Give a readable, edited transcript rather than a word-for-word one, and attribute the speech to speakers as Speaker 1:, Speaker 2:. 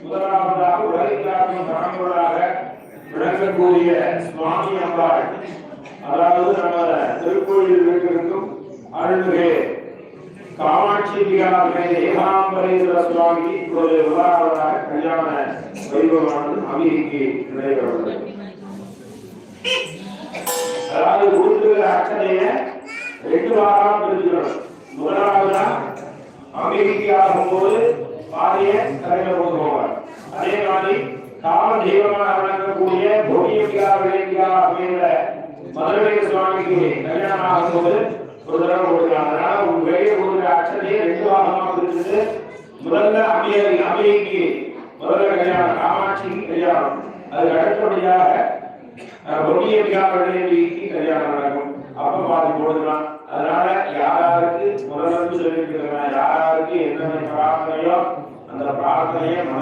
Speaker 1: முதலாவதாக உலகிற்காகும் பரம்பொருளாக விளங்கக்கூடிய சுவாமி அம்பாள், அதாவது நம்ம திருக்கோயில் வீட்டிற்கும் அருள்மிகு காமாட்சி விகாரை ஏகாம்பரேஸ்வர சுவாமி இப்பொழுது முதலாவதாக கல்யாண வைபவமானது அமெரிக்கை நடைபெறுகிறது. அதாவது கொடுத்துள்ள அர்ச்சனையை 2 வாரமா பிரிச்சுக்கணும். முதலாவதா அமெரிக்கை ஆகும்போது பாரிய கரையில கொண்டு போவார். அதே மாதிரி கால தெய்வமாக வழங்கக்கூடிய போகியா அப்படிங்கிற மதுரை சுவாமிக்கு கல்யாணம் ஆகும்போது ஒரு தடவை கொடுக்கலாம். அதனால உங்க வெளியே கொடுக்குற அர்ச்சனையை 2 வாரமா பிரிச்சுட்டு முதல்ல அமெரிக்கை முதல்ல கல்யாணம், காமாட்சி கல்யாணம், அதுக்கு அடுத்தபடியாக பொன்னியம்மையா கல்யாணம் நடக்கும். அப்ப பார்த்து போடுக்கலாம். அதனால யாராருக்கு முதல்ல சொல்லியிருக்கிறாங்க, யாராருக்கு என்னென்ன பிரார்த்தனையோ அந்த பிரார்த்தனையை